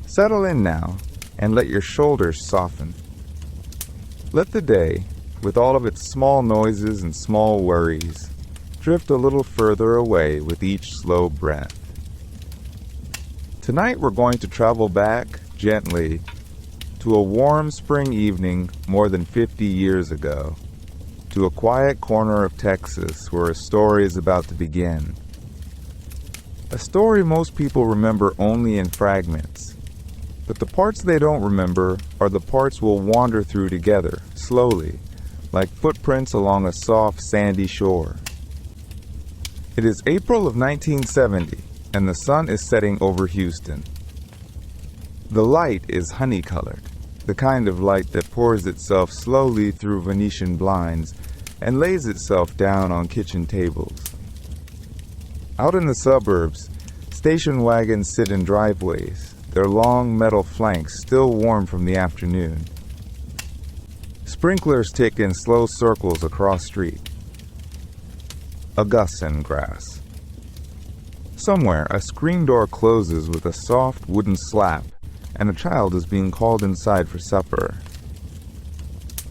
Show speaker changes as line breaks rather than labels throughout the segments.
Settle in now and let your shoulders soften. Let the day, with all of its small noises and small worries, drift a little further away with each slow breath. Tonight we're going to travel back, gently, to a warm spring evening more than 50 years ago, to a quiet corner of Texas where a story is about to begin. A story most people remember only in fragments, but the parts they don't remember are the parts we'll wander through together, slowly, like footprints along a soft, sandy shore. It is April of 1970, and the sun is setting over Houston. The light is honey-colored, the kind of light that pours itself slowly through Venetian blinds and lays itself down on kitchen tables. Out in the suburbs, station wagons sit in driveways, their long metal flanks still warm from the afternoon. Sprinklers tick in slow circles across street. Augustan grass. Somewhere, a screen door closes with a soft wooden slap, and a child is being called inside for supper.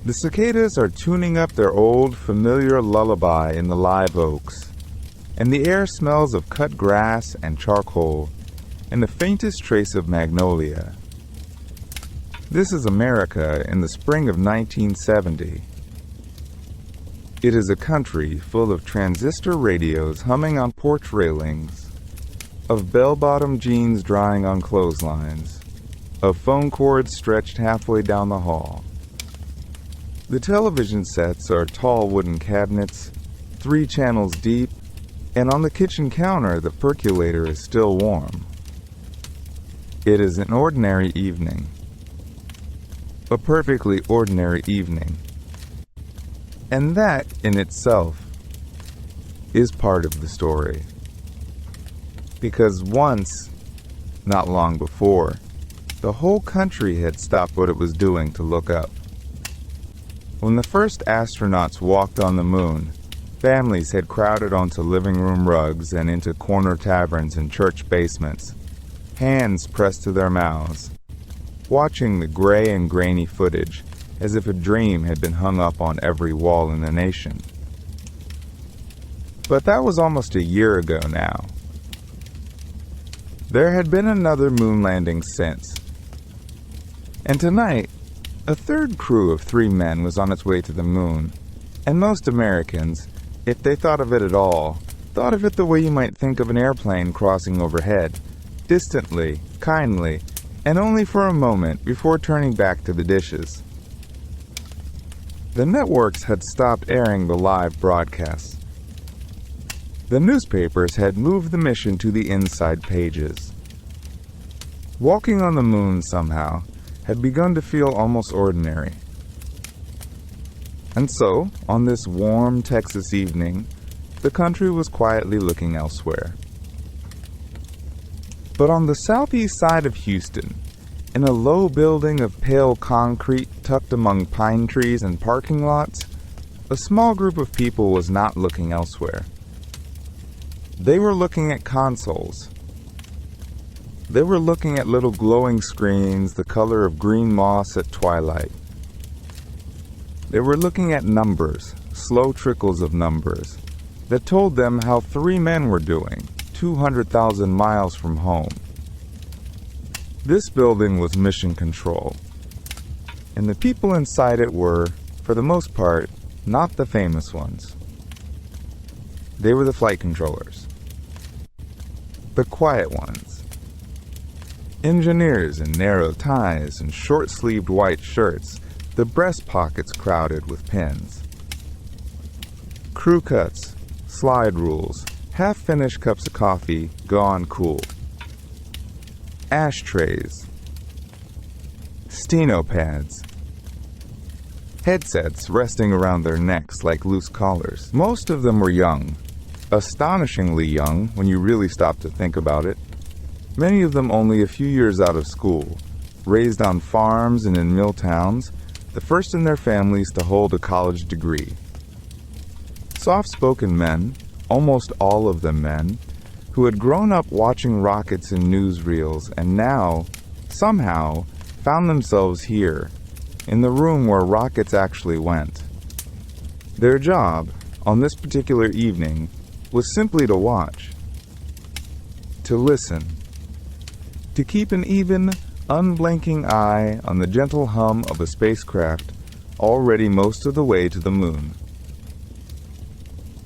The cicadas are tuning up their old, familiar lullaby in the live oaks, and the air smells of cut grass and charcoal, and the faintest trace of magnolia. This is America in the spring of 1970. It is a country full of transistor radios humming on porch railings, of bell-bottom jeans drying on clotheslines, of phone cords stretched halfway down the hall. The television sets are tall wooden cabinets, 3 channels deep, and on the kitchen counter the percolator is still warm. It is an ordinary evening. A perfectly ordinary evening. And that, in itself, is part of the story. Because once, not long before, the whole country had stopped what it was doing to look up. When the first astronauts walked on the moon, families had crowded onto living room rugs and into corner taverns and church basements, hands pressed to their mouths, watching the gray and grainy footage as if a dream had been hung up on every wall in the nation. But that was almost a year ago now. There had been another moon landing since. And tonight, a third crew of 3 men was on its way to the moon, and most Americans, if they thought of it at all, thought of it the way you might think of an airplane crossing overhead, distantly, kindly, and only for a moment before turning back to the dishes. The networks had stopped airing the live broadcasts. The newspapers had moved the mission to the inside pages. Walking on the moon somehow had begun to feel almost ordinary. And so, on this warm Texas evening, the country was quietly looking elsewhere. But on the southeast side of Houston, in a low building of pale concrete tucked among pine trees and parking lots, a small group of people was not looking elsewhere. They were looking at consoles. They were looking at little glowing screens the color of green moss at twilight. They were looking at numbers, slow trickles of numbers, that told them how 3 men were doing, 200,000 miles from home. This building was mission control, and the people inside it were, for the most part, not the famous ones. They were the flight controllers. The quiet ones. Engineers in narrow ties and short-sleeved white shirts, the breast pockets crowded with pins. Crew cuts, slide rules, half-finished cups of coffee, gone cool. Ashtrays, steno pads, headsets resting around their necks like loose collars. Most of them were young, astonishingly young when you really stop to think about it. Many of them only a few years out of school, raised on farms and in mill towns, the first in their families to hold a college degree. Soft-spoken men, almost all of them men, who had grown up watching rockets in newsreels and now, somehow found themselves here, in the room where rockets actually went. Their job, on this particular evening, was simply to watch, to listen, to keep an even, unblinking eye on the gentle hum of a spacecraft already most of the way to the moon.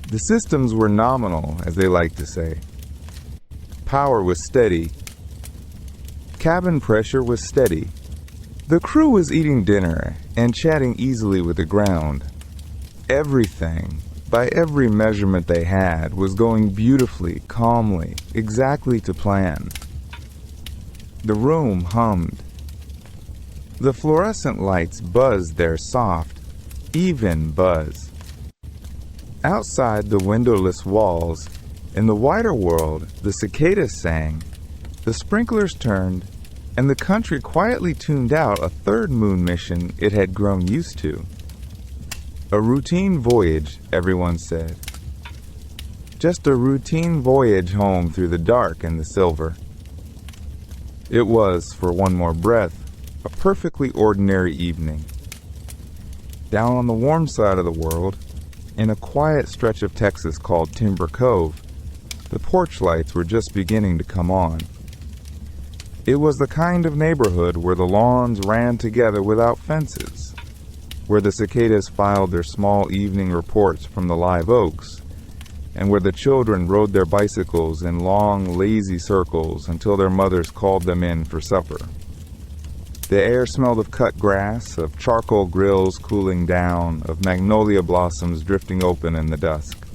The systems were nominal, as they like to say. Power was steady. Cabin pressure was steady. The crew was eating dinner and chatting easily with the ground. Everything, by every measurement they had, was going beautifully, calmly, exactly to plan. The room hummed. The fluorescent lights buzzed their soft, even buzz. Outside the windowless walls, in the wider world, the cicadas sang, the sprinklers turned, and the country quietly tuned out a third moon mission it had grown used to. A routine voyage, everyone said. Just a routine voyage home through the dark and the silver. It was, for one more breath, a perfectly ordinary evening. Down on the warm side of the world, in a quiet stretch of Texas called Timber Cove, the porch lights were just beginning to come on. It was the kind of neighborhood where the lawns ran together without fences, where the cicadas filed their small evening reports from the live oaks, and where the children rode their bicycles in long, lazy circles until their mothers called them in for supper. The air smelled of cut grass, of charcoal grills cooling down, of magnolia blossoms drifting open in the dusk.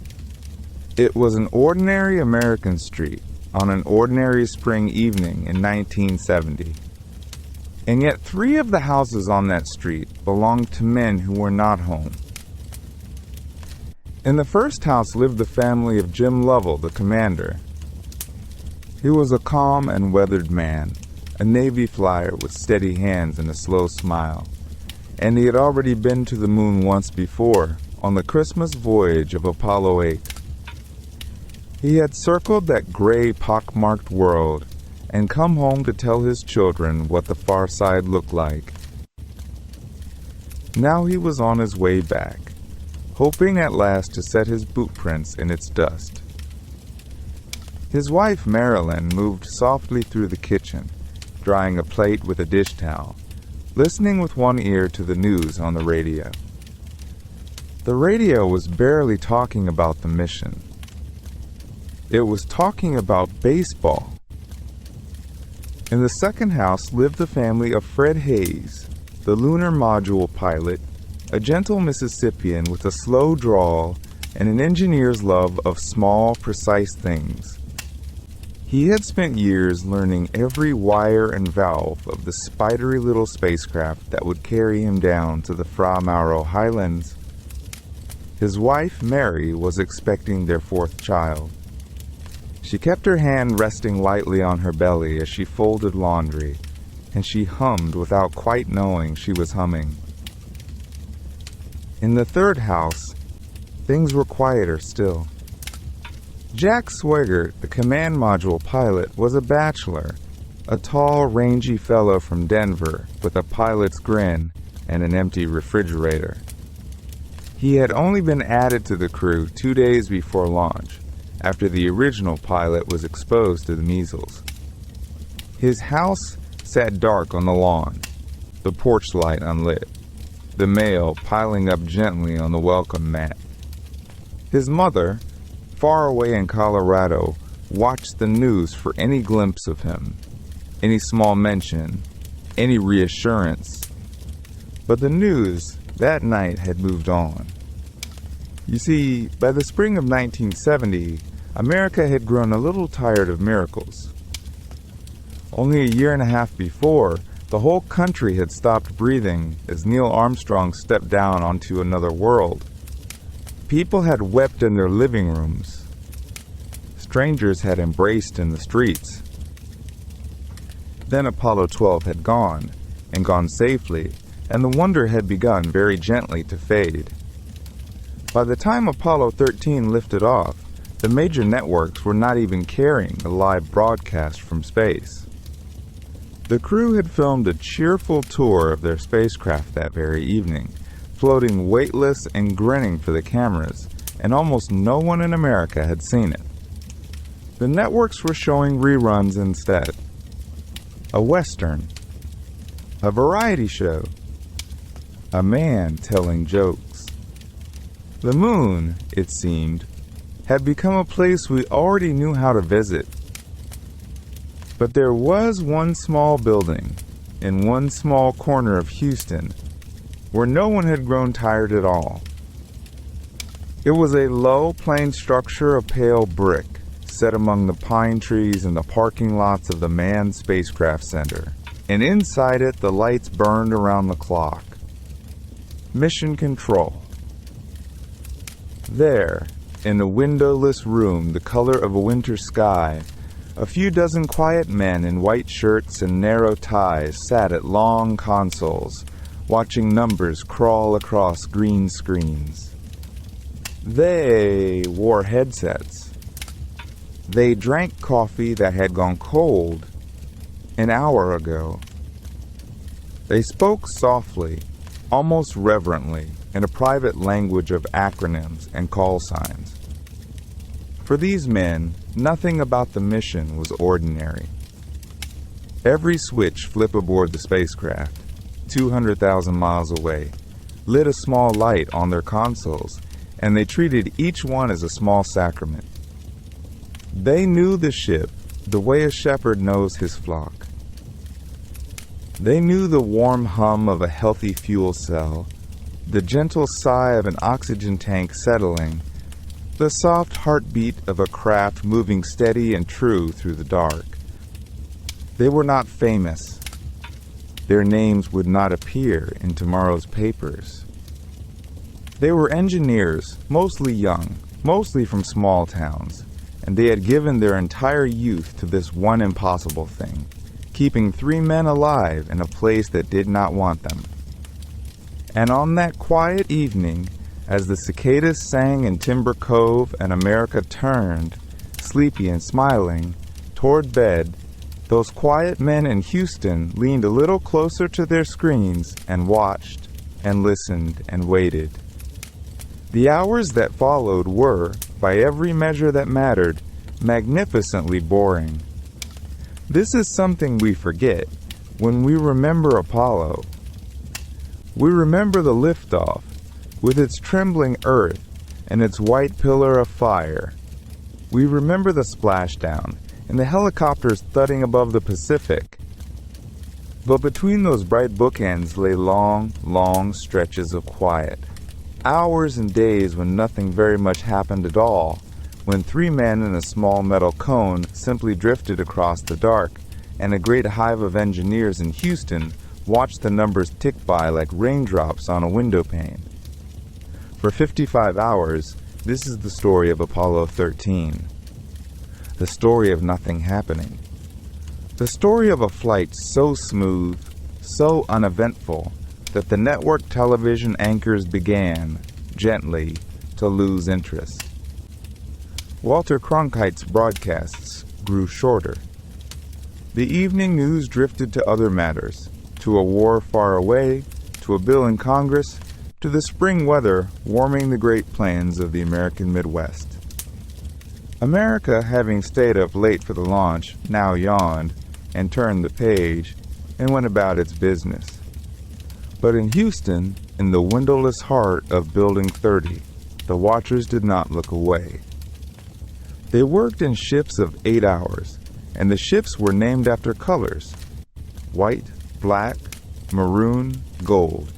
It was an ordinary American street on an ordinary spring evening in 1970. And yet 3 of the houses on that street belonged to men who were not home. In the first house lived the family of Jim Lovell, the commander. He was a calm and weathered man, a Navy flyer with steady hands and a slow smile, and he had already been to the moon once before, on the Christmas voyage of Apollo 8. He had circled that gray, pockmarked world and come home to tell his children what the far side looked like. Now he was on his way back, hoping at last to set his boot prints in its dust. His wife, Marilyn, moved softly through the kitchen, drying a plate with a dish towel, listening with one ear to the news on the radio. The radio was barely talking about the mission. It was talking about baseball. In the second house lived the family of Fred Hayes, the lunar module pilot, a gentle Mississippian with a slow drawl and an engineer's love of small, precise things. He had spent years learning every wire and valve of the spidery little spacecraft that would carry him down to the Fra Mauro highlands. His wife, Mary, was expecting their 4th child. She kept her hand resting lightly on her belly as she folded laundry, and she hummed without quite knowing she was humming. In the third house, things were quieter still. Jack Swigert, the command module pilot, was a bachelor, a tall, rangy fellow from Denver with a pilot's grin and an empty refrigerator. He had only been added to the crew 2 days before launch, after the original pilot was exposed to the measles. His house sat dark on the lawn, the porch light unlit, the mail piling up gently on the welcome mat. His mother, far away in Colorado, watched the news for any glimpse of him, any small mention, any reassurance. But the news that night had moved on. You see, by the spring of 1970, America had grown a little tired of miracles. Only a year and a half before, the whole country had stopped breathing as Neil Armstrong stepped down onto another world. People had wept in their living rooms. Strangers had embraced in the streets. Then Apollo 12 had gone, and gone safely, and the wonder had begun very gently to fade. By the time Apollo 13 lifted off, the major networks were not even carrying a live broadcast from space. The crew had filmed a cheerful tour of their spacecraft that very evening, floating weightless and grinning for the cameras, and almost no one in America had seen it. The networks were showing reruns instead. A western, a variety show, a man telling jokes. The moon, it seemed, had become a place we already knew how to visit. But there was one small building in one small corner of Houston where no one had grown tired at all. It was a low, plain structure of pale brick set among the pine trees in the parking lots of the Manned Spacecraft Center, and inside it the lights burned around the clock. Mission Control. There, in a windowless room the color of a winter sky, a few dozen quiet men in white shirts and narrow ties sat at long consoles, watching numbers crawl across green screens. They wore headsets. They drank coffee that had gone cold an hour ago. They spoke softly, almost reverently, in a private language of acronyms and call signs. For these men, nothing about the mission was ordinary. Every switch flip aboard the spacecraft, 200,000 miles away, lit a small light on their consoles, and they treated each one as a small sacrament. They knew the ship the way a shepherd knows his flock. They knew the warm hum of a healthy fuel cell, the gentle sigh of an oxygen tank settling, the soft heartbeat of a craft moving steady and true through the dark. They were not famous. Their names would not appear in tomorrow's papers. They were engineers, mostly young, mostly from small towns, and they had given their entire youth to this one impossible thing, keeping 3 men alive in a place that did not want them. And on that quiet evening, as the cicadas sang in Timber Cove and America turned, sleepy and smiling, toward bed, those quiet men in Houston leaned a little closer to their screens and watched and listened and waited. The hours that followed were, by every measure that mattered, magnificently boring. This is something we forget when we remember Apollo. We remember the liftoff, with its trembling earth and its white pillar of fire. We remember the splashdown and the helicopters thudding above the Pacific. But between those bright bookends lay long, long stretches of quiet. Hours and days when nothing very much happened at all, when 3 men in a small metal cone simply drifted across the dark, and a great hive of engineers in Houston watched the numbers tick by like raindrops on a window pane. For 55 hours, this is the story of Apollo 13. The story of nothing happening. The story of a flight so smooth, so uneventful, that the network television anchors began, gently, to lose interest. Walter Cronkite's broadcasts grew shorter. The evening news drifted to other matters, to a war far away, to a bill in Congress, to the spring weather warming the great plains of the American Midwest. America, having stayed up late for the launch, now yawned and turned the page and went about its business. But in Houston, in the windowless heart of Building 30, the watchers did not look away. They worked in shifts of 8 hours, and the shifts were named after colors: white, black, maroon, gold,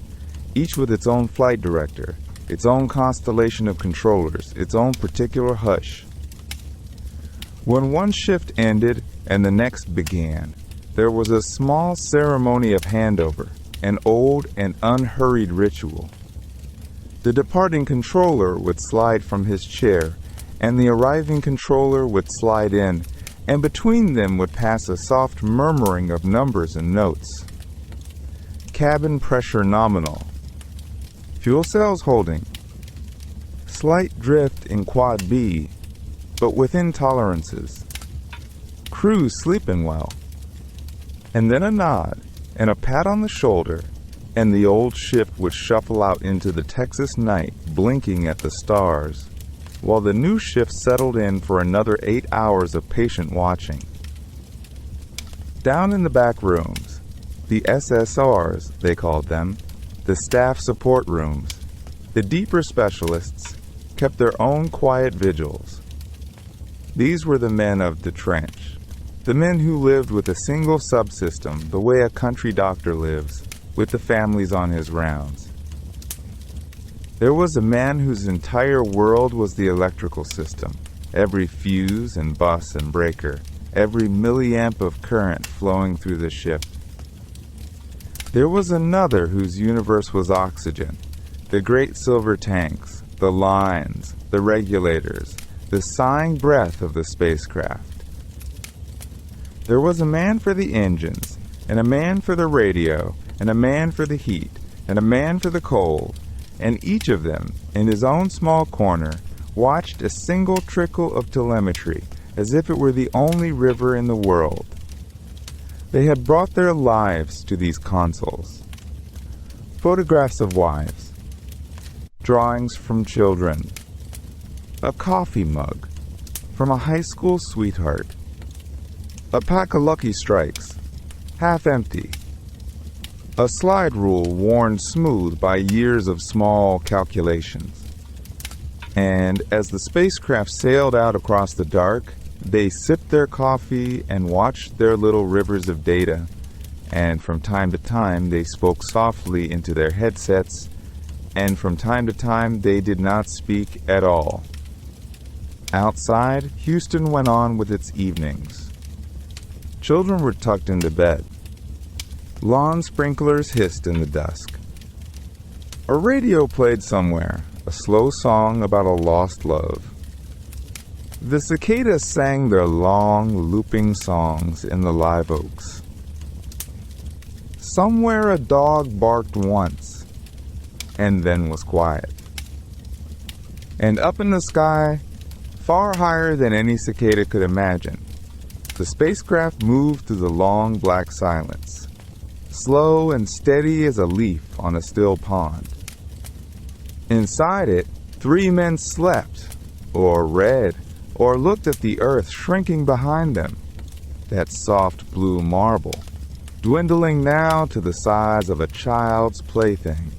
each with its own flight director, its own constellation of controllers, its own particular hush. When one shift ended and the next began, there was a small ceremony of handover, an old and unhurried ritual. The departing controller would slide from his chair, and the arriving controller would slide in, and between them would pass a soft murmuring of numbers and notes. Cabin pressure nominal. Fuel cells holding. Slight drift in Quad B, but within tolerances. Crew sleeping well. and then a nod and a pat on the shoulder, and the old ship would shuffle out into the Texas night, blinking at the stars, while the new ship settled in for another 8 hours of patient watching. Down in the back rooms, the SSRs, they called them, the staff support rooms, the deeper specialists kept their own quiet vigils. These were the men of the trench, the men who lived with a single subsystem the way a country doctor lives, with the families on his rounds. There was a man whose entire world was the electrical system, every fuse and bus and breaker, every milliamp of current flowing through the ship. There was another whose universe was oxygen, the great silver tanks, the lines, the regulators, the sighing breath of the spacecraft. There was a man for the engines, and a man for the radio, and a man for the heat, and a man for the cold, and each of them, in his own small corner, watched a single trickle of telemetry as if it were the only river in the world. They had brought their lives to these consoles. Photographs of wives, drawings from children, a coffee mug from a high school sweetheart, a pack of Lucky Strikes, half empty, a slide rule worn smooth by years of small calculations. And as the spacecraft sailed out across the dark, they sipped their coffee and watched their little rivers of data, and from time to time they spoke softly into their headsets, and from time to time they did not speak at all. Outside, Houston went on with its evenings. Children were tucked into bed. Lawn sprinklers hissed in the dusk. A radio played somewhere, a slow song about a lost love. The cicadas sang their long, looping songs in the live oaks. Somewhere a dog barked once, and then was quiet. And up in the sky, far higher than any cicada could imagine, the spacecraft moved through the long black silence, slow and steady as a leaf on a still pond. Inside it, 3 men slept, or read, or looked at the earth shrinking behind them, that soft blue marble, dwindling now to the size of a child's plaything.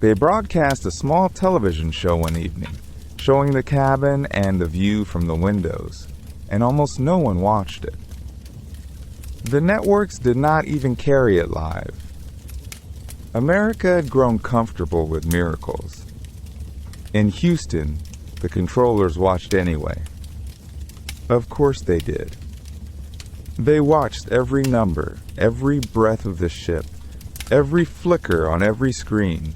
They broadcast a small television show one evening, showing the cabin and the view from the windows, and almost no one watched it. The networks did not even carry it live. America had grown comfortable with miracles. In Houston, the controllers watched anyway. Of course they did. They watched every number, every breath of the ship, every flicker on every screen.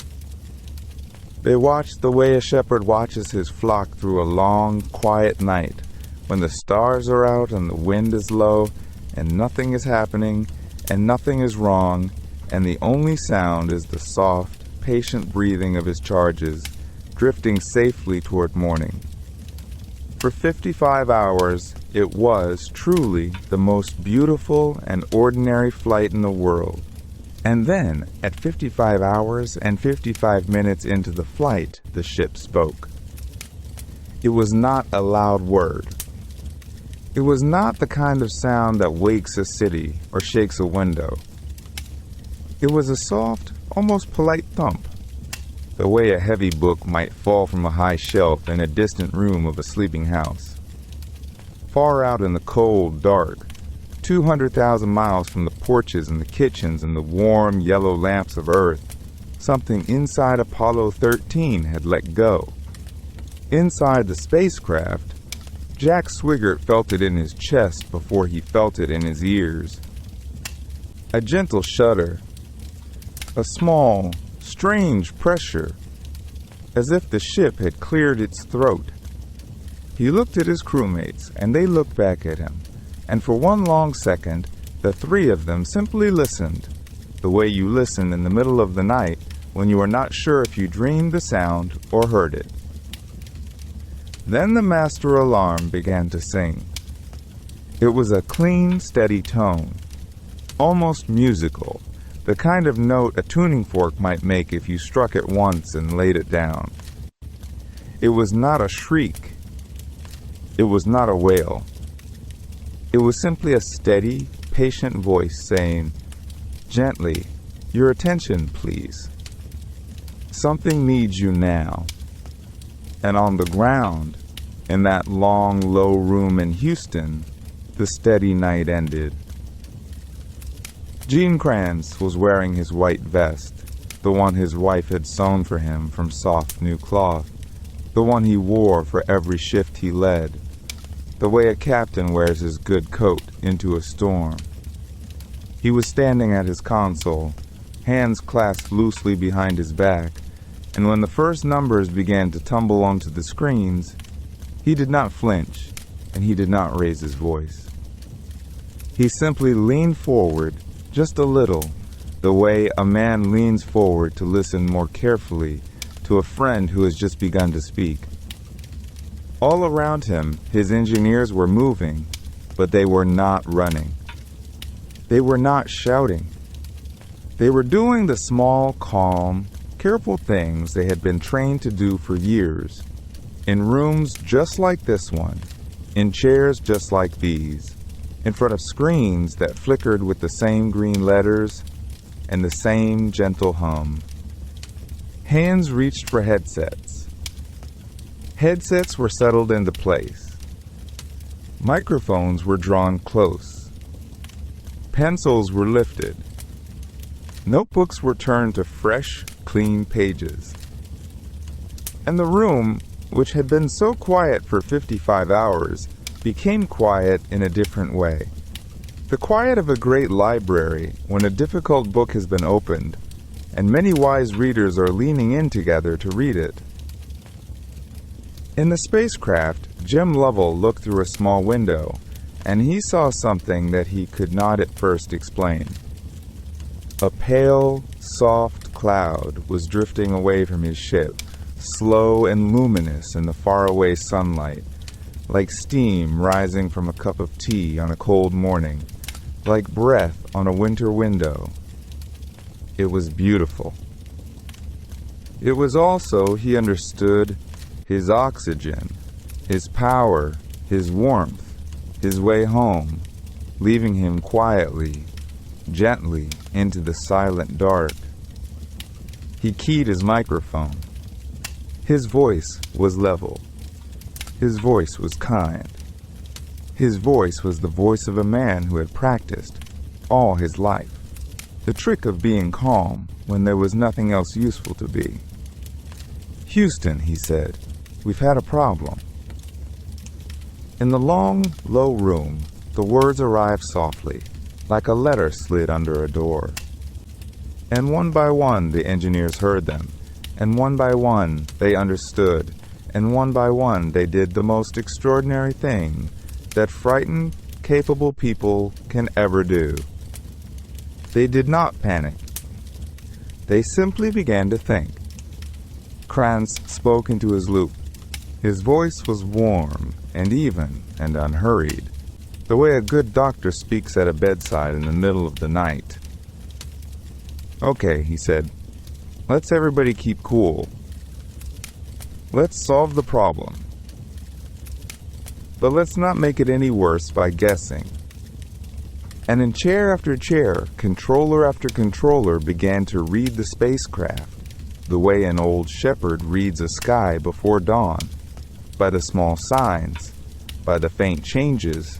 They watched the way a shepherd watches his flock through a long, quiet night, when the stars are out and the wind is low, and nothing is happening, and nothing is wrong, and the only sound is the soft, patient breathing of his charges, drifting safely toward morning. For 55 hours, it was truly the most beautiful and ordinary flight in the world. And then, at 55 hours and 55 minutes into the flight, the ship spoke. It was not a loud word. It was not the kind of sound that wakes a city or shakes a window. It was a soft, almost polite thump, the way a heavy book might fall from a high shelf in a distant room of a sleeping house. Far out in the cold, dark, 200,000 miles from the porches and the kitchens and the warm, yellow lamps of Earth, something inside Apollo 13 had let go. Inside the spacecraft, Jack Swigert felt it in his chest before he felt it in his ears. A gentle shudder, a small, strange pressure, as if the ship had cleared its throat. He looked at his crewmates, and they looked back at him, and for one long second, the 3 of them simply listened, the way you listen in the middle of the night when you are not sure if you dreamed the sound or heard it. Then the master alarm began to sing. It was a clean, steady tone, almost musical, the kind of note a tuning fork might make if you struck it once and laid it down. It was not a shriek. It was not a wail. It was simply a steady, patient voice saying, "Gently, your attention, please. Something needs you now." And on the ground, in that long, low room in Houston, the steady night ended. Gene Kranz was wearing his white vest, the one his wife had sewn for him from soft new cloth, the one he wore for every shift he led, the way a captain wears his good coat into a storm. He was standing at his console, hands clasped loosely behind his back, and when the first numbers began to tumble onto the screens, he did not flinch, and he did not raise his voice. He simply leaned forward, just a little, the way a man leans forward to listen more carefully to a friend who has just begun to speak. All around him, his engineers were moving, but they were not running. They were not shouting. They were doing the small, calm, careful things they had been trained to do for years, in rooms just like this one, in chairs just like these, in front of screens that flickered with the same green letters and the same gentle hum. Hands reached for headsets. Headsets were settled into place. Microphones were drawn close. Pencils were lifted. Notebooks were turned to fresh, clean pages. And the room, which had been so quiet for 55 hours, became quiet in a different way. The quiet of a great library when a difficult book has been opened, and many wise readers are leaning in together to read it. In the spacecraft, Jim Lovell looked through a small window, and he saw something that he could not at first explain. A pale, soft cloud was drifting away from his ship, slow and luminous in the faraway sunlight, like steam rising from a cup of tea on a cold morning, like breath on a winter window. It was beautiful. It was also, he understood, his oxygen, his power, his warmth, his way home, leaving him quietly, gently into the silent dark. He keyed his microphone. His voice was level. His voice was kind. His voice was the voice of a man who had practiced all his life the trick of being calm when there was nothing else useful to be. "Houston," he said, "we've had a problem." In the long, low room, the words arrived softly, like a letter slid under a door. And one by one the engineers heard them, and one by one they understood, and one by one they did the most extraordinary thing that frightened, capable people can ever do. They did not panic. They simply began to think. Kranz spoke into his loop. His voice was warm and even and unhurried, the way a good doctor speaks at a bedside in the middle of the night. "Okay," he said, "let's everybody keep cool. Let's solve the problem. But let's not make it any worse by guessing." And in chair after chair, controller after controller began to read the spacecraft, the way an old shepherd reads a sky before dawn, by the small signs, by the faint changes,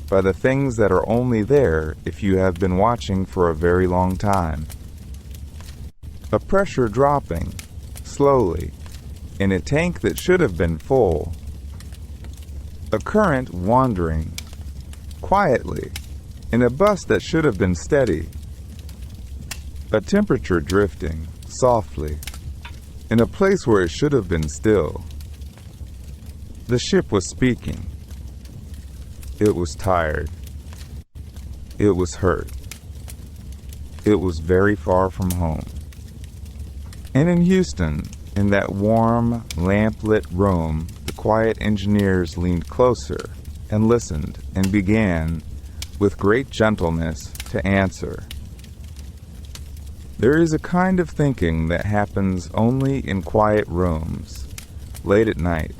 by the things that are only there if you have been watching for a very long time. A pressure dropping, slowly, in a tank that should have been full. A current wandering, quietly, in a bus that should have been steady. A temperature drifting, softly, in a place where it should have been still. The ship was speaking. It was tired. It was hurt. It was very far from home. And in Houston, in that warm, lamp-lit room, the quiet engineers leaned closer and listened and began, with great gentleness, to answer. There is a kind of thinking that happens only in quiet rooms, late at night,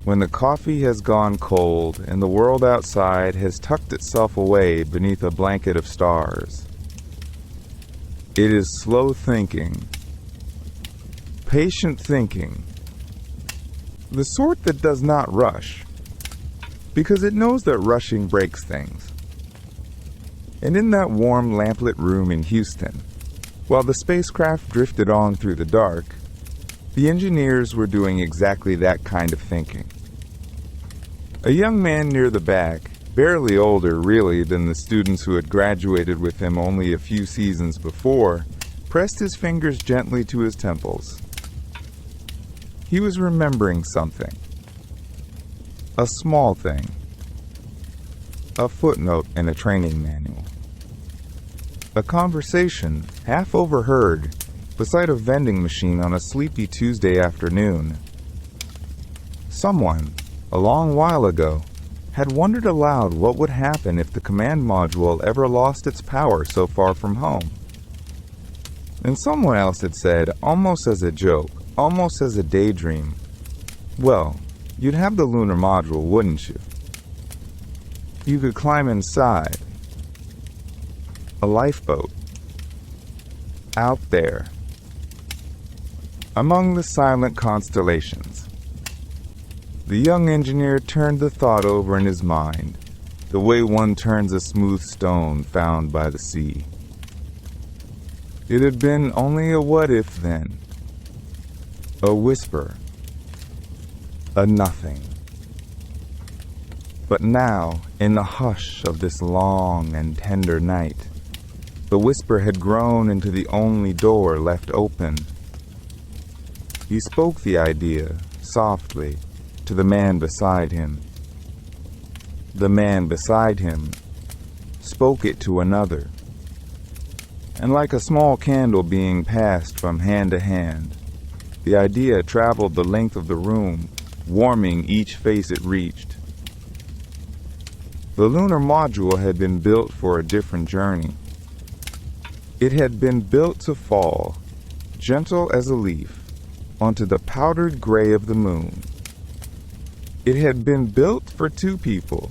when the coffee has gone cold and the world outside has tucked itself away beneath a blanket of stars. It is slow thinking, patient thinking, the sort that does not rush, because it knows that rushing breaks things. And in that warm lamplit room in Houston, while the spacecraft drifted on through the dark, the engineers were doing exactly that kind of thinking. A young man near the back, barely older really than the students who had graduated with him only a few seasons before, pressed his fingers gently to his temples. He was remembering something. A small thing. A footnote in a training manual. A conversation, half overheard, beside a vending machine on a sleepy Tuesday afternoon. Someone, a long while ago, had wondered aloud what would happen if the command module ever lost its power so far from home. And someone else had said, almost as a joke, almost as a daydream, well, you'd have the lunar module, wouldn't you? You could climb inside. A lifeboat. Out there. Among the silent constellations. The young engineer turned the thought over in his mind, the way one turns a smooth stone found by the sea. It had been only a what-if then. A whisper. A nothing. But now, in the hush of this long and tender night, the whisper had grown into the only door left open. He spoke the idea, softly, to the man beside him. The man beside him spoke it to another. And like a small candle being passed from hand to hand, the idea traveled the length of the room, warming each face it reached. The lunar module had been built for a different journey. It had been built to fall, gentle as a leaf, onto the powdered gray of the moon. It had been built for two people,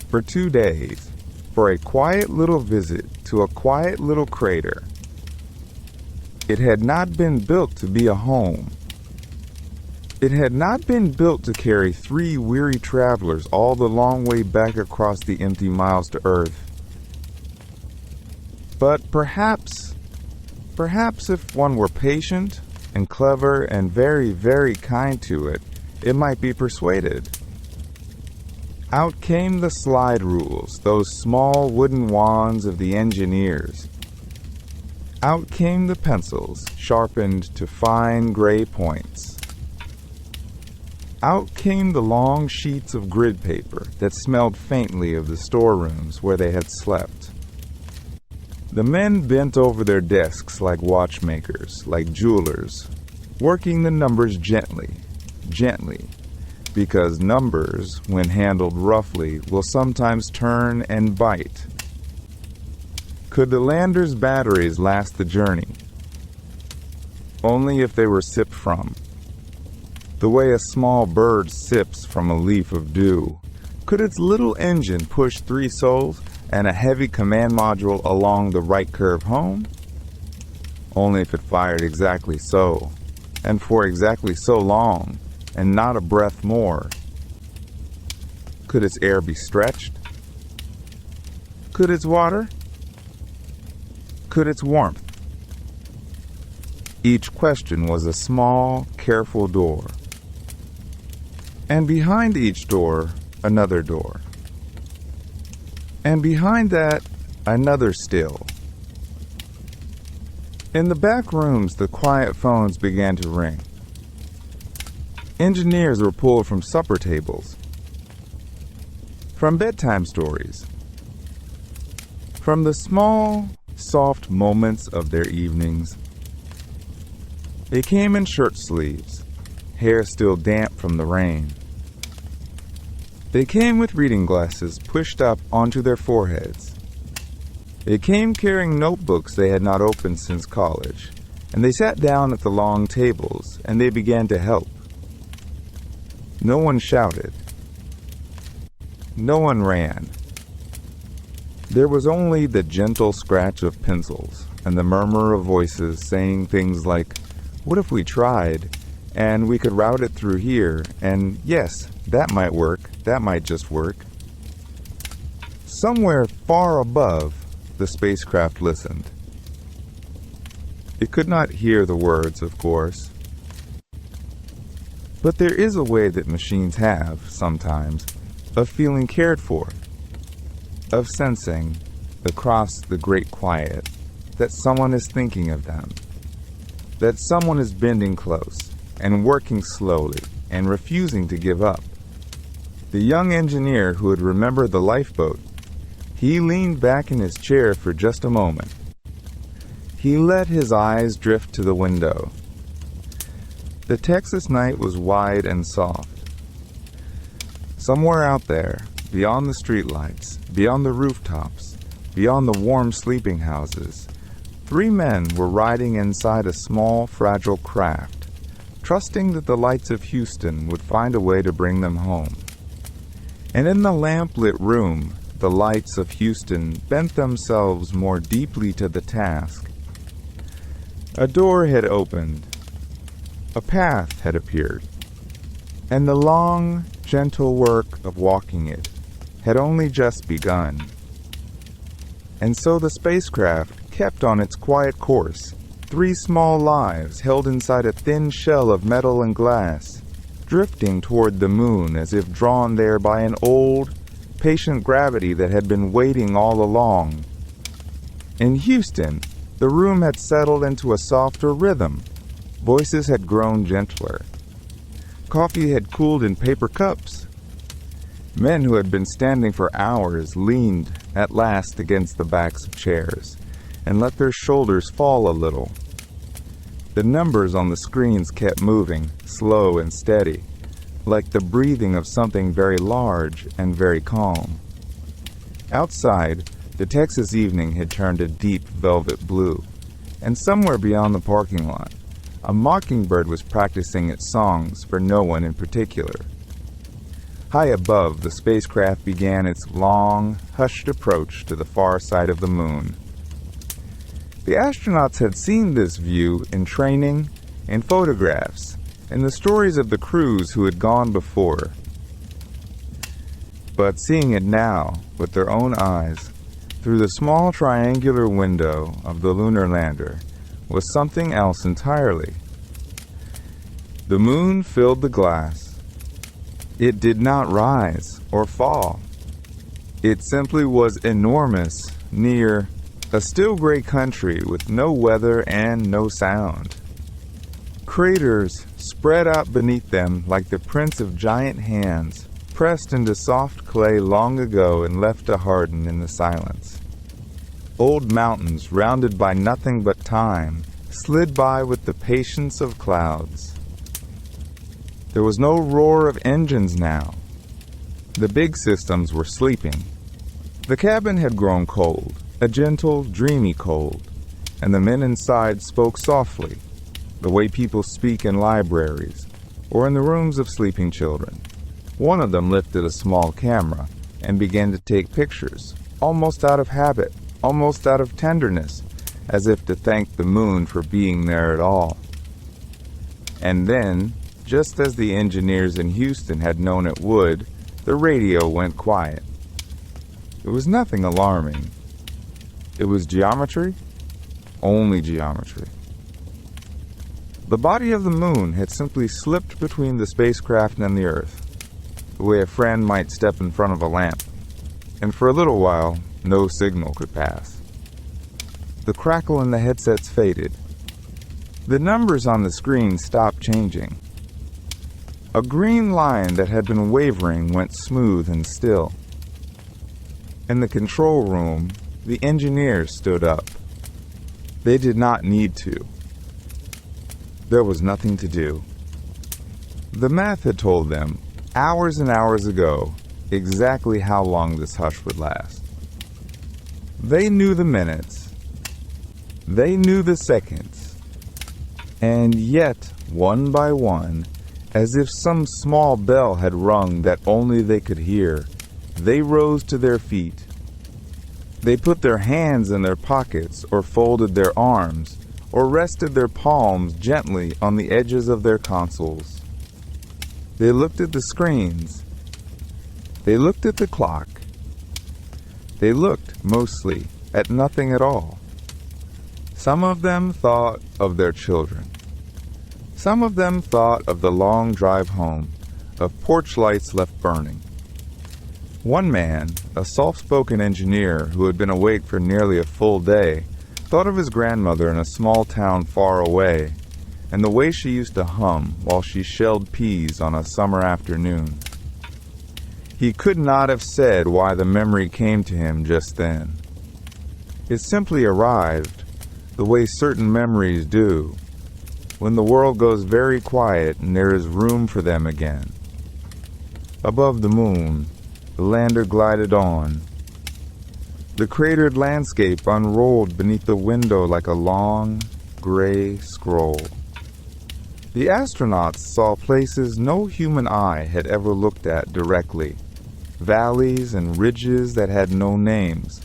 for 2 days, for a quiet little visit to a quiet little crater. It had not been built to be a home. It had not been built to carry 3 weary travelers all the long way back across the empty miles to Earth. But perhaps if one were patient and clever and very, very kind to it, it might be persuaded. Out came the slide rules, those small wooden wands of the engineers. Out came the pencils, sharpened to fine gray points. Out came the long sheets of grid paper that smelled faintly of the storerooms where they had slept. The men bent over their desks like watchmakers, like jewelers, working the numbers gently, because numbers, when handled roughly, will sometimes turn and bite. Could the lander's batteries last the journey? Only if they were sipped from. The way a small bird sips from a leaf of dew. Could its little engine push 3 souls and a heavy command module along the right curve home? Only if it fired exactly so, and for exactly so long, and not a breath more. Could its air be stretched? Could its water? Could its warmth? Each question was a small, careful door. And behind each door, another door. And behind that, another still. In the back rooms, the quiet phones began to ring. Engineers were pulled from supper tables, from bedtime stories, from the small, soft moments of their evenings. They came in shirt sleeves, hair still damp from the rain. They came with reading glasses pushed up onto their foreheads. They came carrying notebooks they had not opened since college, and they sat down at the long tables, and they began to help. No one shouted. No one ran. There was only the gentle scratch of pencils and the murmur of voices saying things like, "What if we tried? And we could route it through here, and yes, that might work, that might just work." Somewhere far above, the spacecraft listened. It could not hear the words, of course. But there is a way that machines have, sometimes, of feeling cared for, of sensing, across the great quiet, that someone is thinking of them, that someone is bending close and working slowly and refusing to give up. The young engineer who had remembered the lifeboat, he leaned back in his chair for just a moment. He let his eyes drift to the window. The Texas night was wide and soft. Somewhere out there, beyond the streetlights, beyond the rooftops, beyond the warm sleeping houses, 3 men were riding inside a small, fragile craft, trusting that the lights of Houston would find a way to bring them home. And in the lamp-lit room, the lights of Houston bent themselves more deeply to the task. A door had opened. A path had appeared. And the long, gentle work of walking it had only just begun. And so the spacecraft kept on its quiet course, 3 small lives held inside a thin shell of metal and glass, drifting toward the moon as if drawn there by an old, patient gravity that had been waiting all along. In Houston, the room had settled into a softer rhythm. Voices had grown gentler. Coffee had cooled in paper cups. Men who had been standing for hours leaned at last against the backs of chairs and let their shoulders fall a little. The numbers on the screens kept moving, slow and steady, like the breathing of something very large and very calm. Outside, the Texas evening had turned a deep velvet blue, and somewhere beyond the parking lot, a mockingbird was practicing its songs for no one in particular. High above, the spacecraft began its long, hushed approach to the far side of the moon. The astronauts had seen this view in training, in photographs, in the stories of the crews who had gone before. But seeing it now, with their own eyes, through the small triangular window of the lunar lander, was something else entirely. The moon filled the glass. It did not rise or fall. It simply was enormous, near, a still gray country with no weather and no sound. Craters spread out beneath them like the prints of giant hands pressed into soft clay long ago and left to harden in the silence. Old mountains, rounded by nothing but time, slid by with the patience of clouds. There was no roar of engines now. The big systems were sleeping. The cabin had grown cold, a gentle, dreamy cold, and the men inside spoke softly, the way people speak in libraries or in the rooms of sleeping children. One of them lifted a small camera and began to take pictures, almost out of habit, almost out of tenderness, as if to thank the moon for being there at all. And then, just as the engineers in Houston had known it would, the radio went quiet. It was nothing alarming. It was geometry, only geometry. The body of the moon had simply slipped between the spacecraft and the Earth, the way a friend might step in front of a lamp, and for a little while, no signal could pass. The crackle in the headsets faded. The numbers on the screen stopped changing. A green line that had been wavering went smooth and still. In the control room, the engineers stood up. They did not need to. There was nothing to do. The math had told them, hours and hours ago, exactly how long this hush would last. They knew the minutes. They knew the seconds. And yet, one by one, as if some small bell had rung that only they could hear, they rose to their feet. They put their hands in their pockets or folded their arms or rested their palms gently on the edges of their consoles. They looked at the screens. They looked at the clock. They looked, mostly, at nothing at all. Some of them thought of their children. Some of them thought of the long drive home, of porch lights left burning. One man, a soft-spoken engineer who had been awake for nearly a full day, thought of his grandmother in a small town far away, and the way she used to hum while she shelled peas on a summer afternoon. He could not have said why the memory came to him just then. It simply arrived, the way certain memories do, when the world goes very quiet and there is room for them again. Above the moon, the lander glided on. The cratered landscape unrolled beneath the window like a long, gray scroll. The astronauts saw places no human eye had ever looked at directly. Valleys and ridges that had no names,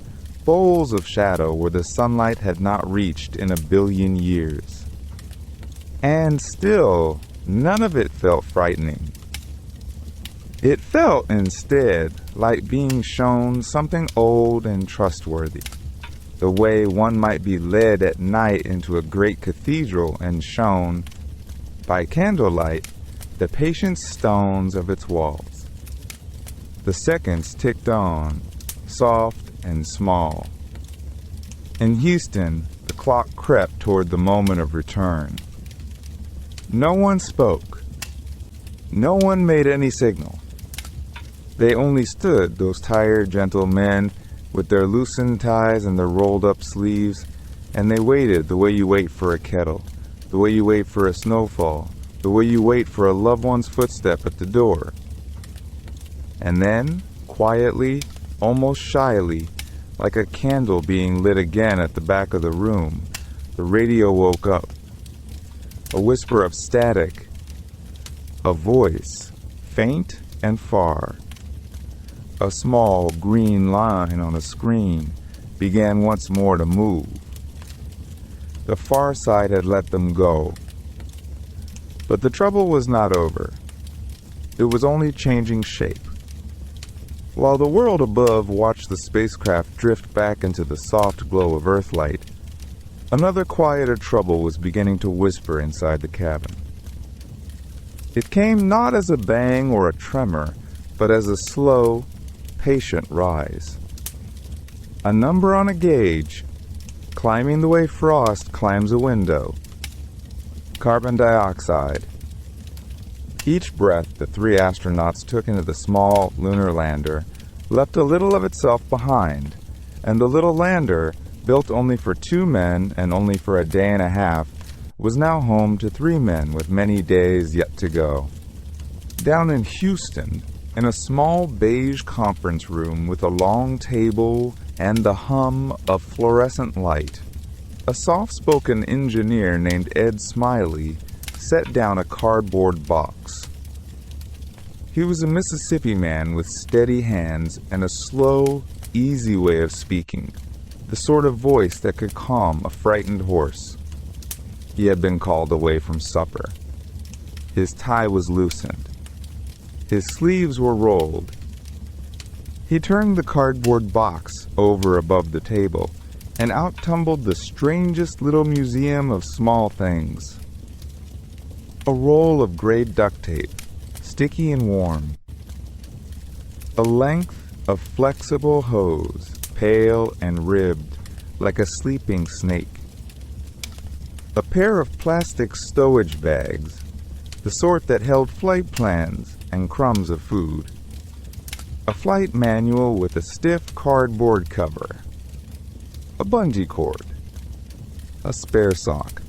bowls of shadow where the sunlight had not reached in 1 billion years. And still, none of it felt frightening. It felt, instead, like being shown something old and trustworthy, the way one might be led at night into a great cathedral and shown, by candlelight, the patient stones of its walls. The seconds ticked on, soft and small. In Houston, the clock crept toward the moment of return. No one spoke. No one made any signal. They only stood, those tired, gentle men, with their loosened ties and their rolled-up sleeves, and they waited the way you wait for a kettle, the way you wait for a snowfall, the way you wait for a loved one's footstep at the door. And then, quietly, almost shyly, like a candle being lit again at the back of the room, the radio woke up. A whisper of static. A voice, faint and far. A small green line on a screen began once more to move. The far side had let them go. But the trouble was not over. It was only changing shape. While the world above watched the spacecraft drift back into the soft glow of Earthlight, another quieter trouble was beginning to whisper inside the cabin. It came not as a bang or a tremor, but as a slow, patient rise. A number on a gauge, climbing the way frost climbs a window. Carbon dioxide. Each breath the 3 astronauts took into the small lunar lander left a little of itself behind, and the little lander, built only for 2 men and only for a day and a half, was now home to 3 men with many days yet to go. Down in Houston, in a small beige conference room with a long table and the hum of fluorescent light, a soft-spoken engineer named Ed Smiley set down a cardboard box. He was a Mississippi man with steady hands and a slow, easy way of speaking, the sort of voice that could calm a frightened horse. He had been called away from supper. His tie was loosened. His sleeves were rolled. He turned the cardboard box over above the table, and out tumbled the strangest little museum of small things. A roll of gray duct tape, sticky and warm. A length of flexible hose, pale and ribbed, like a sleeping snake. A pair of plastic stowage bags, the sort that held flight plans and crumbs of food. A flight manual with a stiff cardboard cover. A bungee cord. A spare sock,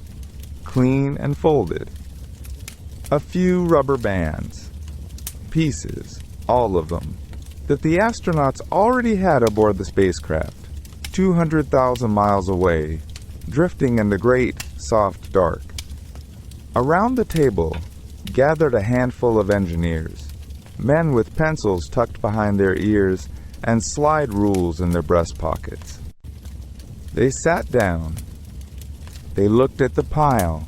clean and folded. A few rubber bands. Pieces, all of them, that the astronauts already had aboard the spacecraft. 200,000 miles away, drifting in the great, soft dark. Around the table gathered a handful of engineers, men with pencils tucked behind their ears and slide rules in their breast pockets. They sat down. They looked at the pile.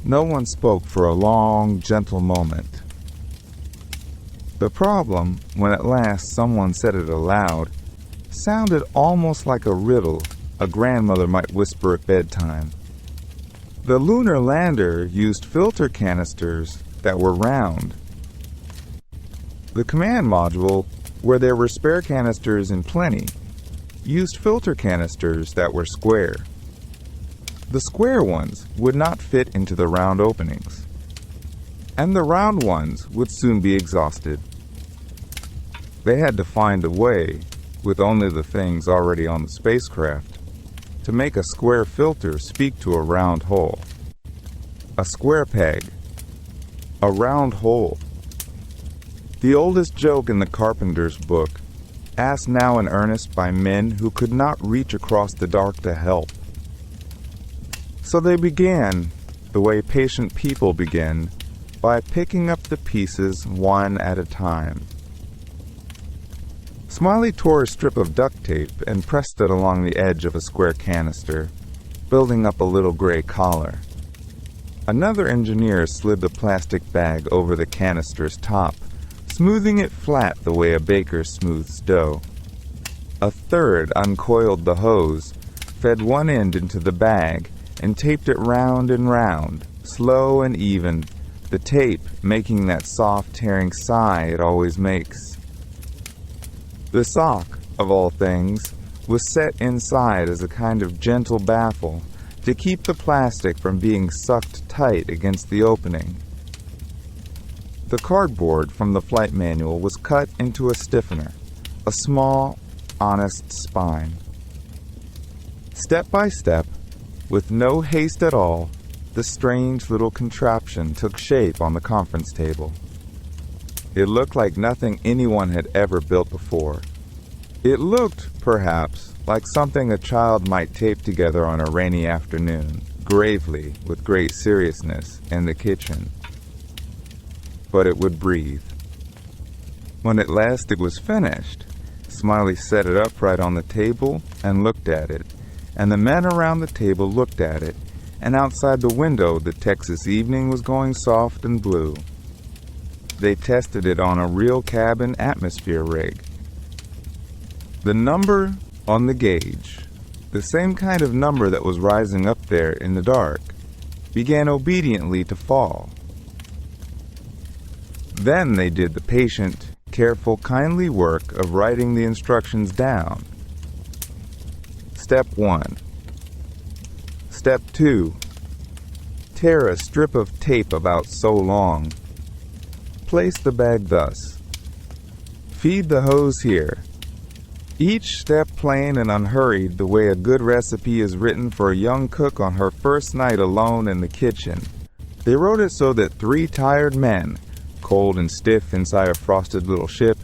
No one spoke for a long, gentle moment. The problem, when at last someone said it aloud, sounded almost like a riddle a grandmother might whisper at bedtime. The lunar lander used filter canisters that were round. The command module, where there were spare canisters in plenty, used filter canisters that were square. The square ones would not fit into the round openings, and the round ones would soon be exhausted. They had to find a way, with only the things already on the spacecraft, to make a square filter speak to a round hole. A square peg. A round hole. The oldest joke in the carpenter's book, asked now in earnest by men who could not reach across the dark to help. So they began, the way patient people begin, by picking up the pieces one at a time. Smiley tore a strip of duct tape and pressed it along the edge of a square canister, building up a little gray collar. Another engineer slid the plastic bag over the canister's top, smoothing it flat the way a baker smooths dough. A third uncoiled the hose, fed one end into the bag, and taped it round and round, slow and even, the tape making that soft tearing sigh it always makes. The sock, of all things, was set inside as a kind of gentle baffle to keep the plastic from being sucked tight against the opening. The cardboard from the flight manual was cut into a stiffener, a small, honest spine. Step by step, with no haste at all, the strange little contraption took shape on the conference table. It looked like nothing anyone had ever built before. It looked, perhaps, like something a child might tape together on a rainy afternoon, gravely, with great seriousness, in the kitchen. But it would breathe. When at last it was finished, Smiley set it upright on the table and looked at it, and the men around the table looked at it, and outside the window the Texas evening was going soft and blue. They tested it on a real cabin atmosphere rig. The number on the gauge, the same kind of number that was rising up there in the dark, began obediently to fall. Then they did the patient, careful, kindly work of writing the instructions down. Step 1. Step 2. Tear a strip of tape about so long. Place the bag thus. Feed the hose here. Each step plain and unhurried, the way a good recipe is written for a young cook on her first night alone in the kitchen. They wrote it so that 3 tired men, cold and stiff inside a frosted little ship,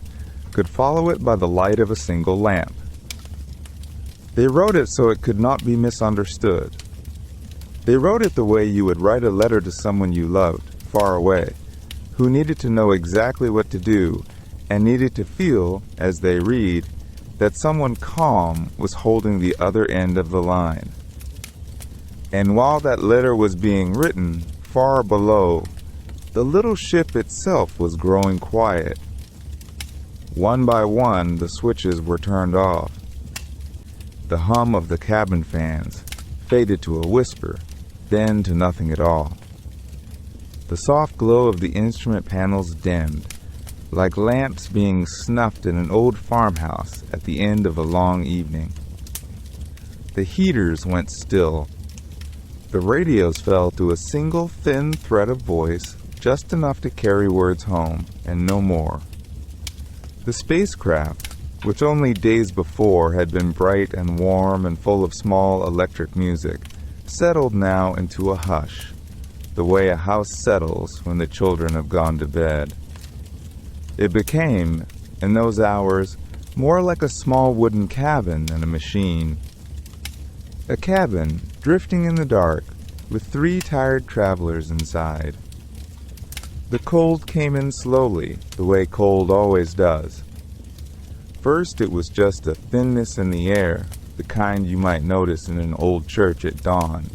could follow it by the light of a single lamp. They wrote it so it could not be misunderstood. They wrote it the way you would write a letter to someone you loved, far away, who needed to know exactly what to do and needed to feel, as they read, that someone calm was holding the other end of the line. And while that letter was being written, far below, the little ship itself was growing quiet. One by one, the switches were turned off. The hum of the cabin fans faded to a whisper, then to nothing at all. The soft glow of the instrument panels dimmed, like lamps being snuffed in an old farmhouse at the end of a long evening. The heaters went still. The radios fell to a single thin thread of voice, just enough to carry words home, and no more. The spacecraft, which only days before had been bright and warm and full of small electric music, settled now into a hush, the way a house settles when the children have gone to bed. It became, in those hours, more like a small wooden cabin than a machine. A cabin drifting in the dark with 3 tired travelers inside. The cold came in slowly, the way cold always does. First, it was just a thinness in the air, the kind you might notice in an old church at dawn.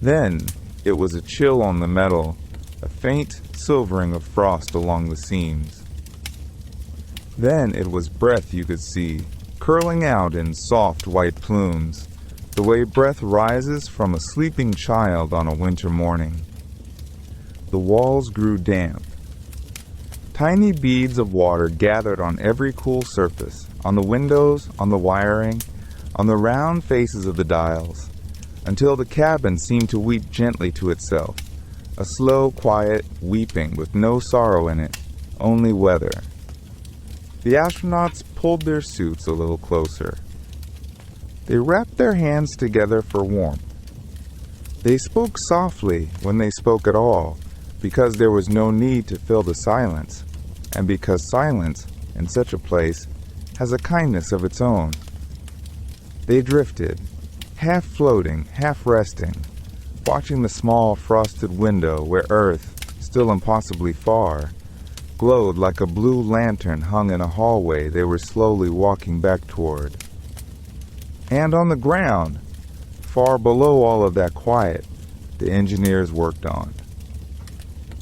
Then, it was a chill on the metal, a faint silvering of frost along the seams. Then it was breath you could see, curling out in soft white plumes, the way breath rises from a sleeping child on a winter morning. The walls grew damp. Tiny beads of water gathered on every cool surface, on the windows, on the wiring, on the round faces of the dials, until the cabin seemed to weep gently to itself, a slow, quiet weeping with no sorrow in it, only weather. The astronauts pulled their suits a little closer. They wrapped their hands together for warmth. They spoke softly when they spoke at all, because there was no need to fill the silence, and because silence, in such a place, has a kindness of its own. They drifted, half floating, half resting, watching the small frosted window where Earth, still impossibly far, glowed like a blue lantern hung in a hallway they were slowly walking back toward. And on the ground, far below all of that quiet, the engineers worked on.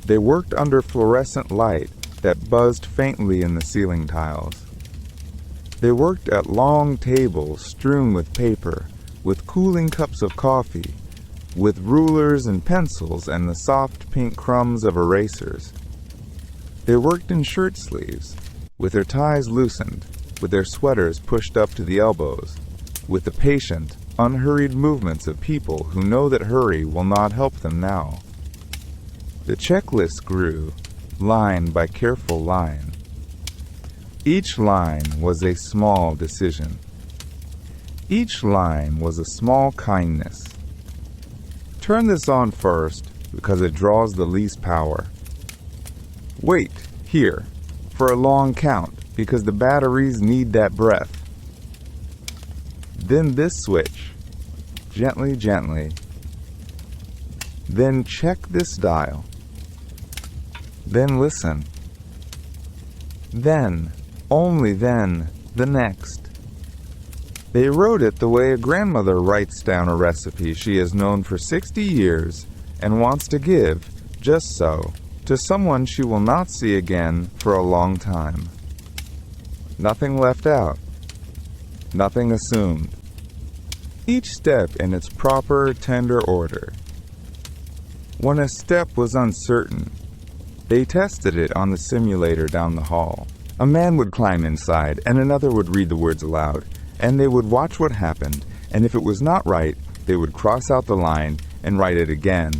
They worked under fluorescent light that buzzed faintly in the ceiling tiles. They worked at long tables strewn with paper, with cooling cups of coffee, with rulers and pencils and the soft pink crumbs of erasers. They worked in shirt sleeves, with their ties loosened, with their sweaters pushed up to the elbows, with the patient, unhurried movements of people who know that hurry will not help them now. The checklist grew, line by careful line. Each line was a small decision. Each line was a small kindness. Turn this on first, because it draws the least power. Wait, here, for a long count, because the batteries need that breath. Then this switch, gently, gently. Then check this dial. Then listen. Then, only then, the next. They wrote it the way a grandmother writes down a recipe she has known for 60 years and wants to give, just so, to someone she will not see again for a long time. Nothing left out. Nothing assumed. Each step in its proper, tender order. When a step was uncertain, they tested it on the simulator down the hall. A man would climb inside, and another would read the words aloud, and they would watch what happened, and if it was not right, they would cross out the line and write it again,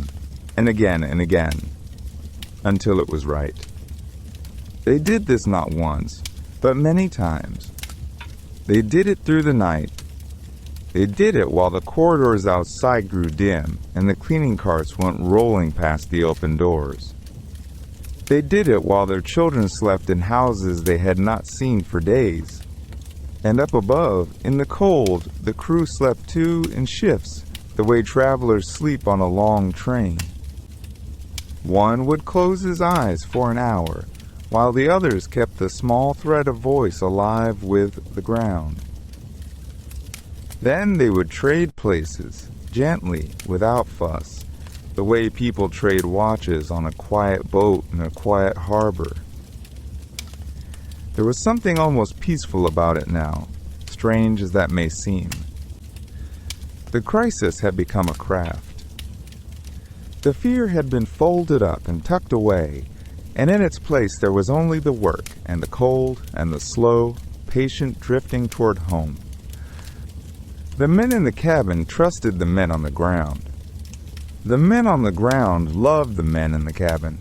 and again and again, until it was right. They did this not once, but many times. They did it through the night. They did it while the corridors outside grew dim and the cleaning carts went rolling past the open doors. They did it while their children slept in houses they had not seen for days. And up above, in the cold, the crew slept too in shifts, the way travelers sleep on a long train. One would close his eyes for an hour, while the others kept the small thread of voice alive with the ground. Then they would trade places, gently, without fuss, the way people trade watches on a quiet boat in a quiet harbor. There was something almost peaceful about it now, strange as that may seem. The crisis had become a craft. The fear had been folded up and tucked away, and in its place there was only the work and the cold and the slow, patient drifting toward home. The men in the cabin trusted the men on the ground. The men on the ground loved the men in the cabin.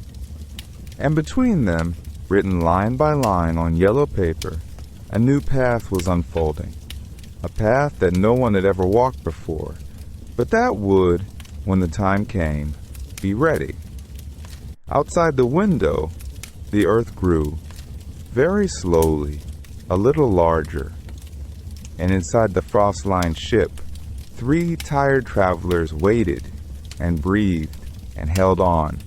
And between them, written line by line on yellow paper, a new path was unfolding. A path that no one had ever walked before, but that would, when the time came, be ready. Outside the window, the earth grew, very slowly, a little larger, and inside the frost-lined ship, 3 tired travelers waited and breathed and held on.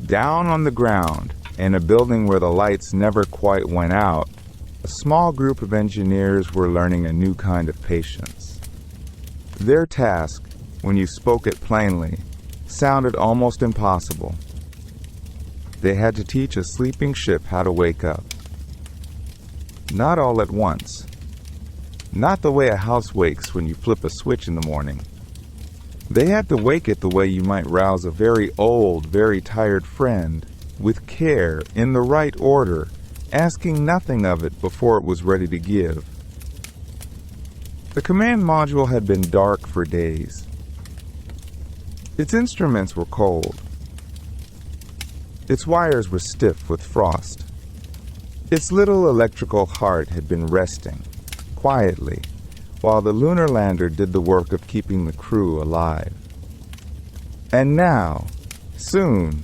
Down on the ground, in a building where the lights never quite went out, a small group of engineers were learning a new kind of patience. Their task, when you spoke it plainly, sounded almost impossible. They had to teach a sleeping ship how to wake up. Not all at once. Not the way a house wakes when you flip a switch in the morning. They had to wake it the way you might rouse a very old, very tired friend, with care, in the right order, asking nothing of it before it was ready to give. The command module had been dark for days. Its instruments were cold. Its wires were stiff with frost. Its little electrical heart had been resting, quietly, while the lunar lander did the work of keeping the crew alive. And now, soon,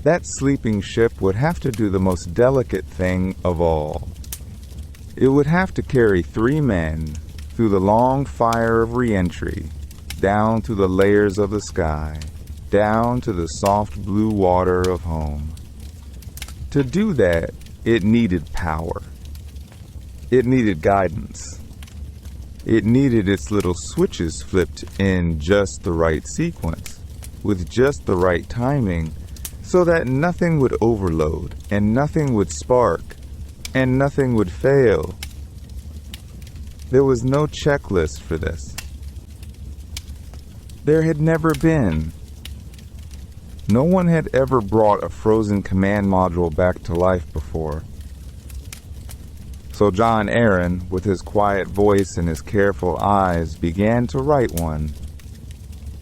that sleeping ship would have to do the most delicate thing of all. It would have to carry 3 men through the long fire of reentry, down to the layers of the sky, down to the soft blue water of home. To do that, it needed power. It needed guidance. It needed its little switches flipped in just the right sequence, with just the right timing, so that nothing would overload, and nothing would spark, and nothing would fail. There was no checklist for this. There had never been. No one had ever brought a frozen command module back to life before. So John Aaron, with his quiet voice and his careful eyes, began to write one.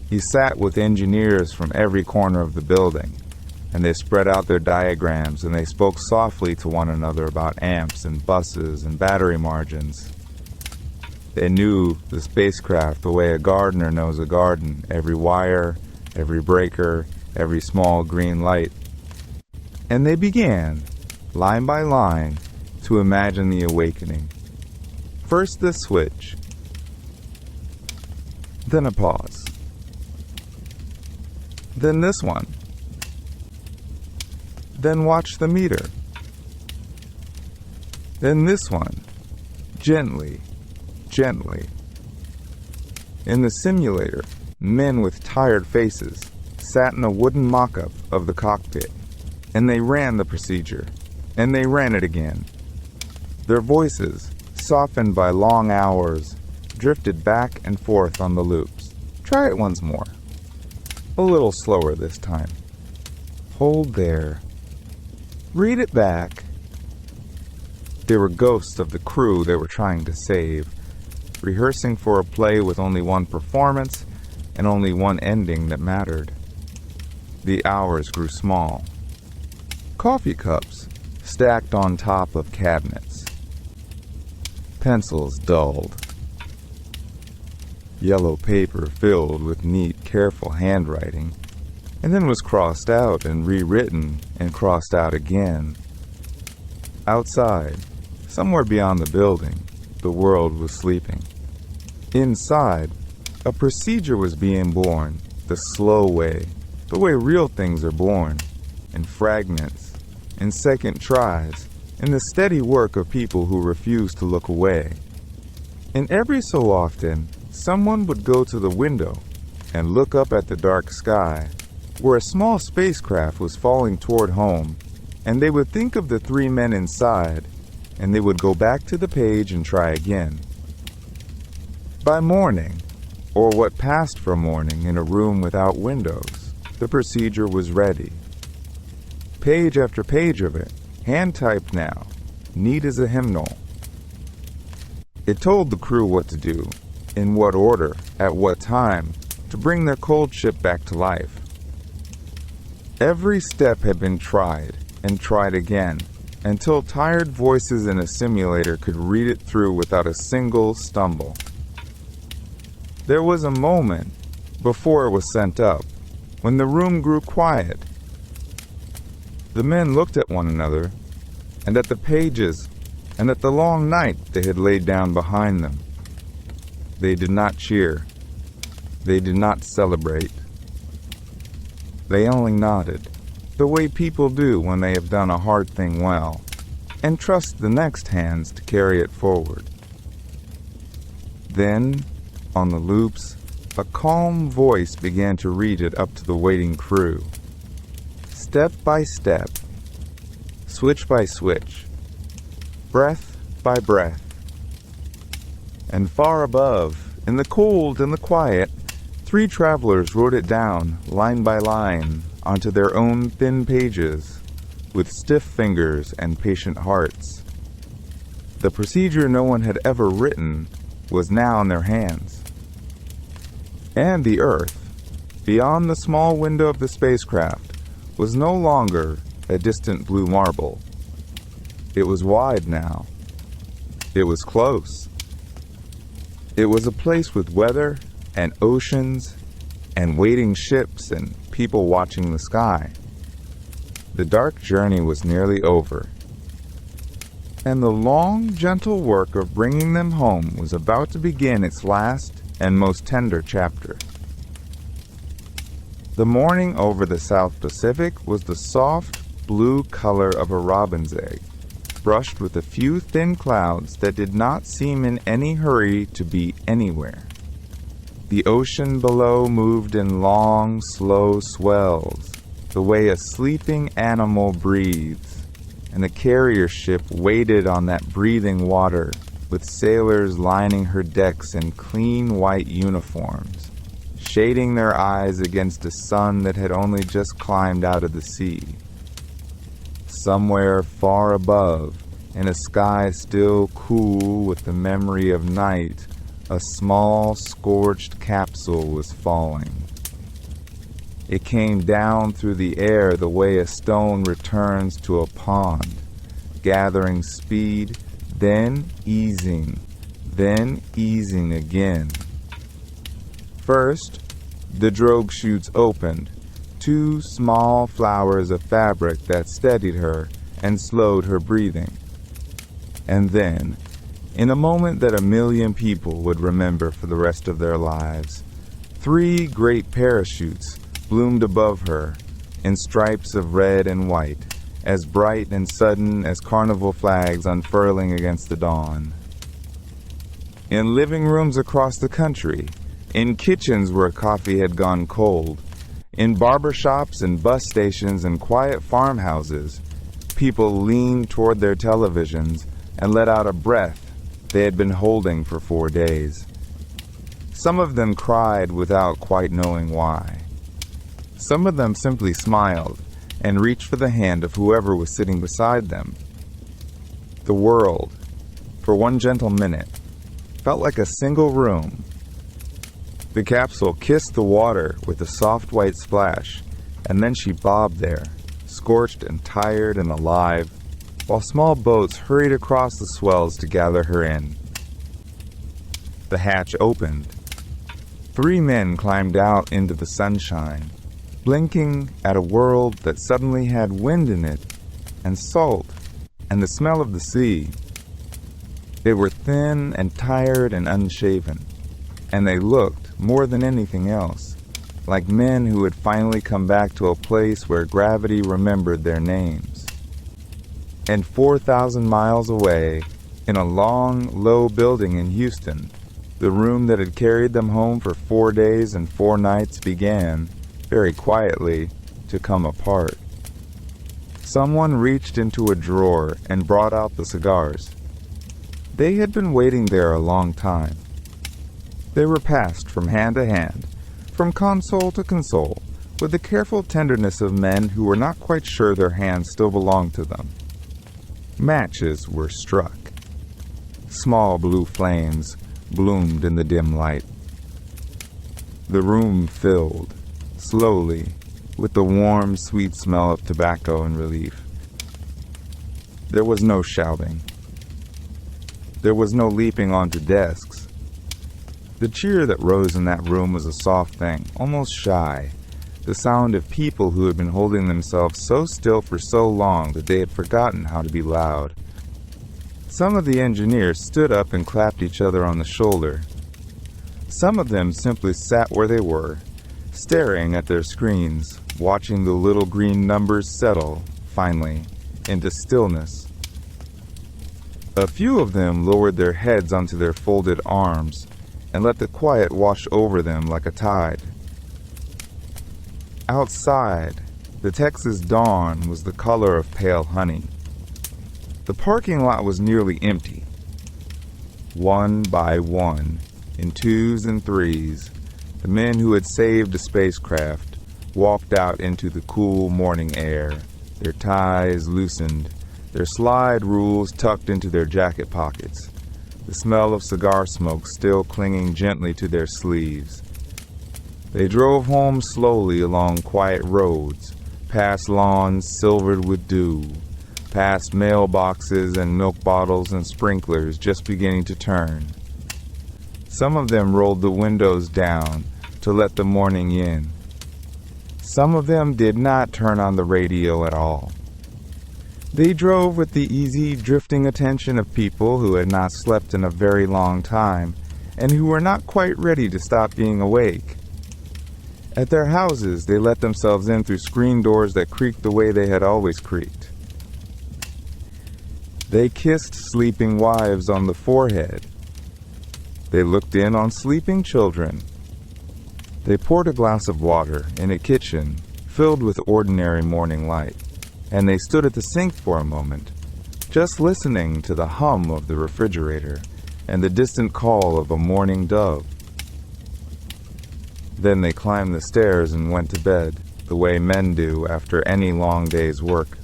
He sat with engineers from every corner of the building, and they spread out their diagrams, and they spoke softly to one another about amps and buses and battery margins. They knew the spacecraft the way a gardener knows a garden, every wire, every breaker, every small green light. And they began, line by line, to imagine the awakening. First this switch, then a pause, then this one, then watch the meter, then this one, gently, gently. In the simulator, men with tired faces sat in a wooden mock-up of the cockpit, and they ran the procedure, and they ran it again. Their voices, softened by long hours, drifted back and forth on the loops. Try it once more. A little slower this time. Hold there. Read it back. They were ghosts of the crew they were trying to save, rehearsing for a play with only one performance and only one ending that mattered. The hours grew small. Coffee cups stacked on top of cabinets. Pencils dulled. Yellow paper filled with neat, careful handwriting, and then was crossed out and rewritten and crossed out again. Outside, somewhere beyond the building, the world was sleeping. Inside, a procedure was being born, the slow way, the way real things are born, in fragments, in second tries, in the steady work of people who refuse to look away. And every so often, someone would go to the window and look up at the dark sky, where a small spacecraft was falling toward home, and they would think of the 3 men inside, and they would go back to the page and try again. By morning, or what passed for morning in a room without windows, the procedure was ready. Page after page of it, hand-typed now, neat as a hymnal. It told the crew what to do, in what order, at what time, to bring their cold ship back to life. Every step had been tried and tried again, until tired voices in a simulator could read it through without a single stumble. There was a moment, before it was sent up, when the room grew quiet. The men looked at one another, and at the pages, and at the long night they had laid down behind them. They did not cheer. They did not celebrate. They only nodded, the way people do when they have done a hard thing well, and trust the next hands to carry it forward. Then, on the loops, a calm voice began to read it up to the waiting crew. Step by step, switch by switch, breath by breath. And far above, in the cold and the quiet, 3 travelers wrote it down, line by line, onto their own thin pages, with stiff fingers and patient hearts. The procedure no one had ever written was now in their hands. And the Earth, beyond the small window of the spacecraft, was no longer a distant blue marble. It was wide now. It was close. It was a place with weather and oceans and waiting ships and people watching the sky. The dark journey was nearly over, and the long, gentle work of bringing them home was about to begin its last and most tender chapter. The morning over the South Pacific was the soft blue color of a robin's egg, brushed with a few thin clouds that did not seem in any hurry to be anywhere. The ocean below moved in long, slow swells, the way a sleeping animal breathes, and the carrier ship waited on that breathing water, with sailors lining her decks in clean white uniforms, shading their eyes against a sun that had only just climbed out of the sea. Somewhere far above, in a sky still cool with the memory of night, a small, scorched capsule was falling. It came down through the air the way a stone returns to a pond, gathering speed, then easing again. First, the drogue chutes opened, 2 small flowers of fabric that steadied her and slowed her breathing. And then, in a moment that 1,000,000 people would remember for the rest of their lives, 3 great parachutes bloomed above her in stripes of red and white, as bright and sudden as carnival flags unfurling against the dawn. In living rooms across the country, in kitchens where coffee had gone cold, in barber shops and bus stations and quiet farmhouses, people leaned toward their televisions and let out a breath they had been holding for 4 days. Some of them cried without quite knowing why. Some of them simply smiled and reached for the hand of whoever was sitting beside them. The world, for one gentle minute, felt like a single room. The capsule kissed the water with a soft white splash, and then she bobbed there, scorched and tired and alive, while small boats hurried across the swells to gather her in. The hatch opened. 3 men climbed out into the sunshine, blinking at a world that suddenly had wind in it, and salt, and the smell of the sea. They were thin and tired and unshaven, and they looked, more than anything else, like men who had finally come back to a place where gravity remembered their names. And 4,000 miles away, in a long, low building in Houston, the room that had carried them home for 4 days and 4 nights began, very quietly, to come apart. Someone reached into a drawer and brought out the cigars. They had been waiting there a long time. They were passed from hand to hand, from console to console, with the careful tenderness of men who were not quite sure their hands still belonged to them. Matches were struck. Small blue flames bloomed in the dim light. The room filled, slowly, with the warm, sweet smell of tobacco and relief. There was no shouting. There was no leaping onto desks. The cheer that rose in that room was a soft thing, almost shy, the sound of people who had been holding themselves so still for so long that they had forgotten how to be loud. Some of the engineers stood up and clapped each other on the shoulder. Some of them simply sat where they were, staring at their screens, watching the little green numbers settle, finally, into stillness. A few of them lowered their heads onto their folded arms and let the quiet wash over them like a tide. Outside, the Texas dawn was the color of pale honey. The parking lot was nearly empty. One by one, in twos and threes, the men who had saved a spacecraft walked out into the cool morning air, their ties loosened, their slide rules tucked into their jacket pockets, the smell of cigar smoke still clinging gently to their sleeves. They drove home slowly along quiet roads, past lawns silvered with dew, past mailboxes and milk bottles and sprinklers just beginning to turn. Some of them rolled the windows down to let the morning in. Some of them did not turn on the radio at all. They drove with the easy, drifting attention of people who had not slept in a very long time and who were not quite ready to stop being awake. At their houses, they let themselves in through screen doors that creaked the way they had always creaked. They kissed sleeping wives on the forehead. They looked in on sleeping children. They poured a glass of water in a kitchen filled with ordinary morning light, and they stood at the sink for a moment, just listening to the hum of the refrigerator and the distant call of a mourning dove. Then they climbed the stairs and went to bed, the way men do after any long day's work.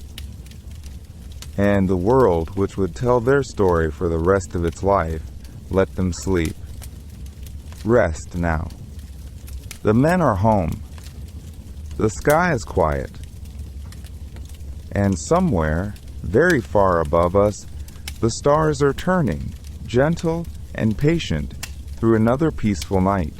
And the world, which would tell their story for the rest of its life, let them sleep. Rest now. The men are home. The sky is quiet. And somewhere, very far above us, the stars are turning, gentle and patient, through another peaceful night.